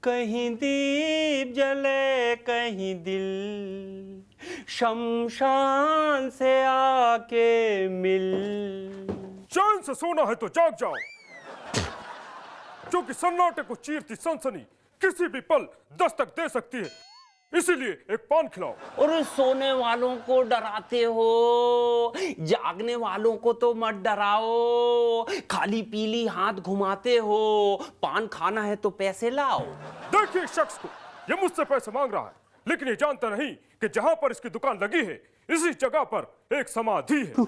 कहीं दीप जले कहीं दिल शमशान से आके मिल। चैन से सोना है तो जाग जाओ, क्योंकि सन्नाटे को चीरती सनसनी किसी भी पल दस्तक दे सकती है। इसीलिए एक पान खिलाओ। और सोने वालों को डराते हो, जागने वालों को तो मत डराओ। खाली पीली हाथ घुमाते हो, पान खाना है तो पैसे लाओ। देखिए इस शख्स को, ये मुझसे पैसे मांग रहा है, लेकिन ये जानता नहीं कि जहां पर इसकी दुकान लगी है इसी जगह पर एक समाधि है।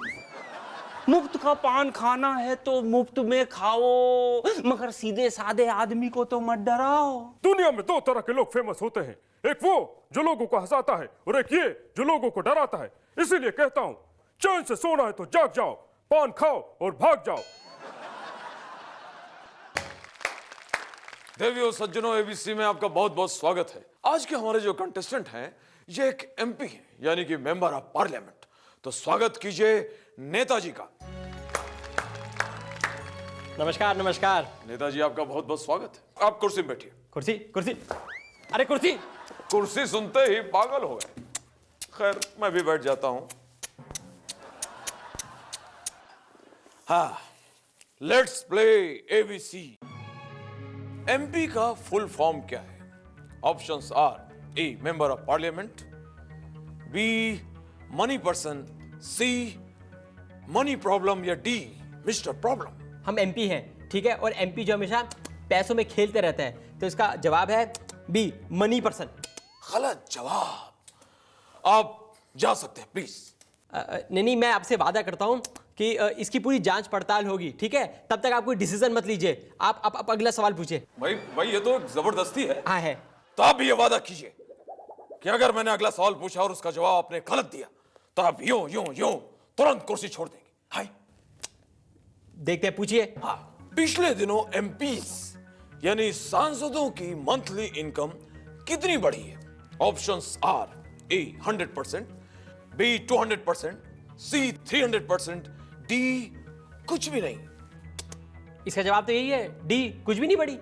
मुफ्त का पान खाना है तो मुफ्त में खाओ, मगर सीधे साधे आदमी को तो मत डराओ। दुनिया में दो तरह के लोग फेमस होते हैं, एक वो जो लोगों को हंसाता है और एक ये जो लोगों को डराता है। इसीलिए कहता हूं, चैन से सोना है तो जाग जाओ, पान खाओ और भाग जाओ। देवियों सज्जनों, एबीसी में आपका बहुत बहुत स्वागत है। आज के हमारे जो कंटेस्टेंट हैं ये एक एमपी हैं, यानी कि मेंबर ऑफ पार्लियामेंट। तो स्वागत कीजिए नेताजी का। नमस्कार नमस्कार। नेताजी आपका बहुत बहुत स्वागत है। आप कुर्सी में बैठिए। कुर्सी कुर्सी, अरे कुर्सी। कुर्सी सुनते ही पागल हो गए। खैर मैं भी बैठ जाता हूं। हाँ, लेट्स प्ले एबीसी। एमपी का फुल फॉर्म क्या है? Options are A member of parliament, B money person, C money problem या डी मिस्टर प्रॉब्लम। हम एमपी हैं, ठीक है, और एमपी जो हमेशा पैसों में खेलते रहते हैं, तो इसका जवाब है बी मनी पर्सन। गलत जवाब। आप जा सकते हैं प्लीज। नहीं, मैं आपसे वादा करता हूं कि इसकी पूरी जांच पड़ताल होगी, ठीक है? तब तक आप कोई डिसीजन मत लीजिए। आप अगला सवाल पूछिए। भाई ये तो जबरदस्ती है। हाँ है। तो आप भी ये वादा कीजिए कि अगर मैंने अगला सवाल पूछा और उसका जवाब आपने गलत दिया तो आप यूं तुरंत कुर्सी छोड़ देंगे। हाय, देखते हैं, पूछिए। हाँ, पिछले दिनों एमपीज यानी सांसदों की मंथली इनकम कितनी बढ़ी है? Options are A 100%, B 200%, C 300%, D कुछ भी नहीं। इसका जवाब तो यही है, डी कुछ भी नहीं बढ़ी।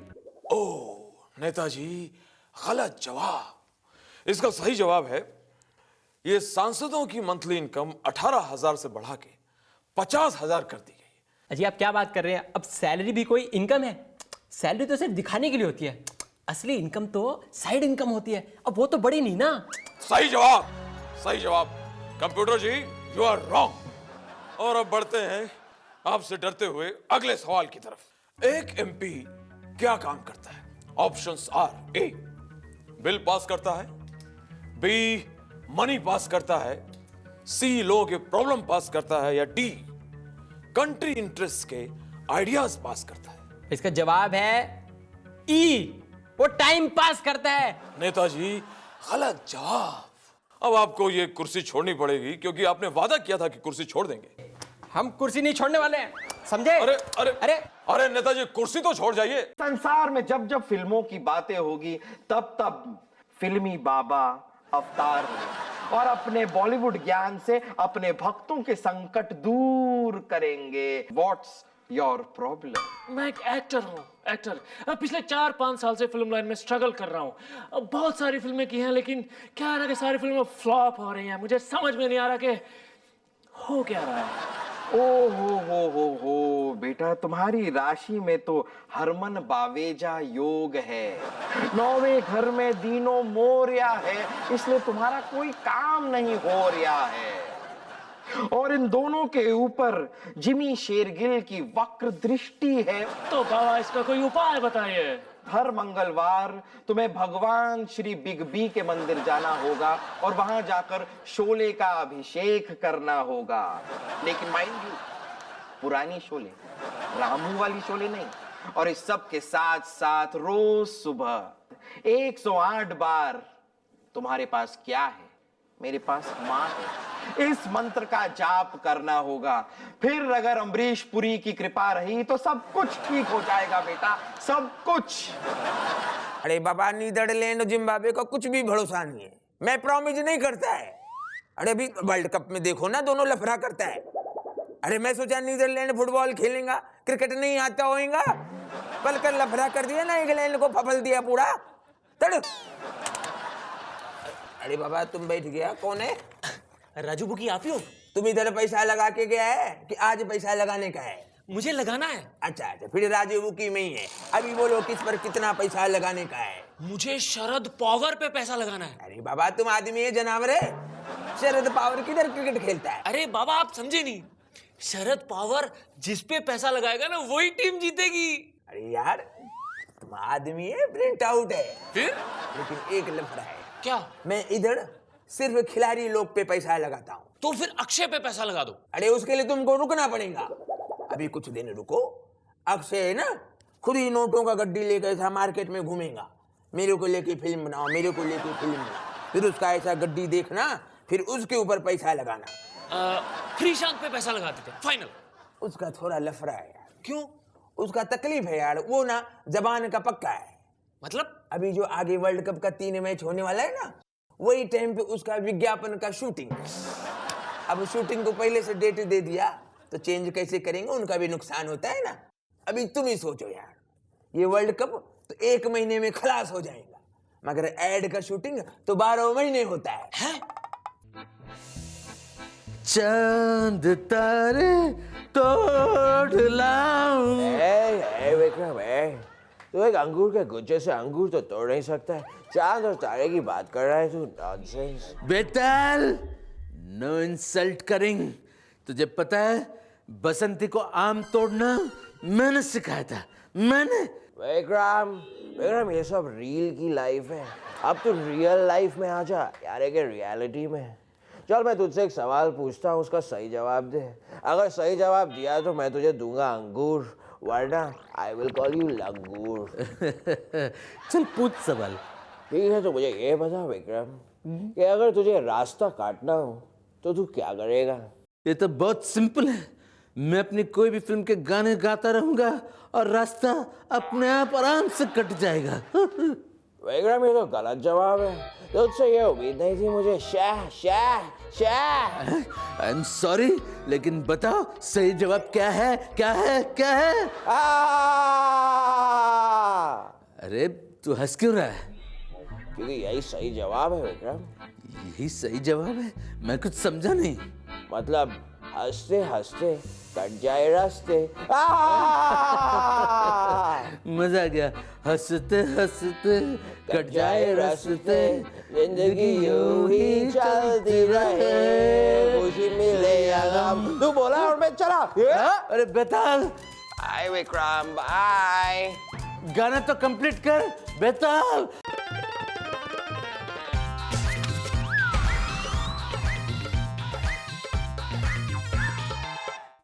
ओह नेताजी, गलत जवाब। इसका सही जवाब है ये सांसदों की मंथली इनकम 18,000 से बढ़ा के 50,000 कर दी गई। अजी आप क्या बात कर रहे हैं? अब सैलरी भी कोई इनकम है? सैलरी तो सिर्फ दिखाने के लिए होती है, असली इनकम तो साइड इनकम होती है। अब वो तो बड़ी नहीं ना। सही जवाब, सही जवाब। Computer ji you are wrong. और अब बढ़ते हैं आपसे डरते हुए अगले सवाल की तरफ। एक एमपी क्या काम करता है? Options are A bill pass करता है, बी मनी पास करता है, सी लोगों के प्रॉब्लम पास करता है या डी कंट्री इंटरेस्ट के आइडियाज पास करता है। इसका जवाब है ई, वो टाइम पास करता है। नेताजी गलत जवाब। अब आपको ये कुर्सी छोड़नी पड़ेगी क्योंकि आपने वादा किया था कि कुर्सी छोड़ देंगे। हम कुर्सी नहीं छोड़ने वाले हैं, समझे? अरे अरे अरे अरे नेताजी कुर्सी तो छोड़ जाइए। संसार में जब जब फिल्मों की बातें होगी तब तब फिल्मी बाबा अवतार लें और अपने बॉलीवुड ज्ञान से अपने भक्तों के संकट दूर करेंगे। What's your problem? मैं एक एक्टर हूँ, एक्टर। पिछले 4-5 साल से फिल्म लाइन में स्ट्रगल कर रहा हूँ। बहुत सारी फिल्में की हैं, लेकिन क्या है ना कि सारी फिल्में फ्लॉप हो रही हैं। मुझे समझ में नहीं आ रहा कि हो क्या रहा है। ओ हो बेटा, तुम्हारी राशि में तो हरमन बावेजा योग है, 9वें घर में दीनो मोरिया है, इसलिए तुम्हारा कोई काम नहीं हो रहा है। और इन दोनों के ऊपर जिमी शेरगिल की वक्र दृष्टि है। तो बाबा इसका कोई उपाय बताइए। हर मंगलवार तुम्हें भगवान श्री बिग बी के मंदिर जाना होगा और वहां जाकर शोले का अभिषेक करना होगा। लेकिन माइंड यू, पुरानी शोले, रामू वाली शोले नहीं। और इस सब के साथ साथ रोज सुबह 108 बार तुम्हारे पास क्या है? मेरे पास मां है। इस मंत्र का जाप करना होगा। फिर अगर अमरीश पुरी की कृपा रही तो सब कुछ ठीक हो जाएगा बेटा, सब कुछ। अरे बाबा, नीदरलैंड और जिम्बाब्वे का कुछ भी भरोसा नहीं है। मैं प्रॉमिस नहीं करता है। अरे अभी वर्ल्ड कप में देखो ना, दोनों लफड़ा करता है। अरे मैं सोचा नीदरलैंड फुटबॉल खेलेगा, क्रिकेट नहीं आता होएगा। कल लफड़ा कर दिया ना, इंग्लैंड को फफल दिया पूरा। तड़। अरे बाबा तुम बैठ गया, कौन है? राजू बुकी आप ही हो? तुम इधर पैसा लगा के गया है कि आज पैसा लगाने का है? मुझे लगाना है। अच्छा अच्छा, फिर राजू बुकी में ही है। अभी बोलो किस पर कितना पैसा लगाने का है? मुझे शरद पावर पे पैसा लगाना है। अरे बाबा तुम आदमी है जानवर है? शरद पावर किधर क्रिकेट खेलता है? अरे बाबा आप समझे नहीं, शरद पावर जिस पे पैसा लगाएगा ना वही टीम जीतेगी। अरे यार तुम आदमी है प्रिंट आउट है। फिर लेकिन एक लफड़ा है। क्या? मैं इधर सिर्फ खिलाड़ी लोग पे पैसा लगाता हूँ। तो फिर अक्षय पे पैसा लगा दो। अरे उसके लिए तुमको रुकना पड़ेगा, अभी कुछ दिन रुको। अक्षय है ना, खुद ही नोटों का गड्डी लेकर ऐसा मार्केट में घूमेगा, मेरे को लेके फिल्म बनाओ, मेरे को लेके फिल्म बनाओ। फिर उसका ऐसा गड्डी देखना, फिर उसके ऊपर पैसा लगाना। श्रीशांत पे पैसा लगा देते फाइनल। उसका थोड़ा लफड़ा है यार। क्यों? उसका तकलीफ है यार, वो ना जबान का पक्का है। मतलब? अभी जो आगे वर्ल्ड कप का 3 मैच होने वाला है ना, वही टाइम पे उसका विज्ञापन का शूटिंग। अब शूटिंग को पहले से डेट दे दिया तो चेंज कैसे करेंगे, उनका भी नुकसान होता है ना। अभी तुम ही सोचो यार, ये वर्ल्ड कप तो 1 महीने में खलास हो जाएगा, मगर एड का शूटिंग तो 12 महीने होता है। चांद तारे तोड़ लाऊं। विक्रम तो एक अंगूर के गुच्छे से अंगूर तो तोड़ नहीं सकता है, चांद और तारे की बात कर रहा है तू। नॉनसेंस। बेताल, नो इंसल्ट करिंग। तुझे पता है बसंती को आम तोड़ना मैंने सिखाया था, मैंने। विक्रम ये सब रील की लाइफ है, अब तू रियल लाइफ में आ जा यार, एक रियलिटी में। चल मैं तुझसे एक सवाल पूछता हूँ, उसका सही जवाब दे। अगर सही जवाब दिया तो मैं तुझे दूंगा अंगूर, वरना आई विल कॉल यू लंगूर। चल पूछ सवाल। ठीक है, तो मुझे ये बता विक्रम कि अगर तुझे रास्ता काटना हो तो तू क्या करेगा? ये तो बहुत सिंपल है, मैं अपनी कोई भी फिल्म के गाने गाता रहूंगा और रास्ता अपने आप आराम से कट जाएगा। विक्रम ये तो गलत जवाब है, तुझसे ये उम्मीद नहीं थी मुझे। Shah Shah Shah. I am sorry, लेकिन बताओ सही जवाब क्या है, क्या है, क्या है? अरे तू हंस क्यों रहा है? क्योंकि यही सही जवाब है विक्रम। यही सही जवाब है? मैं कुछ समझा नहीं। मतलब हंसते हंसते कट जाए रास्ते। मजा आ गया। हंसते हंसते कट जाए रास्ते, जिंदगी यूं ही चलती रहे, खुशी मिले या गम। तू बोला और मैं चला। अरे बेताल, बाय विक्रम, बाय। गाना तो कंप्लीट कर बेताल।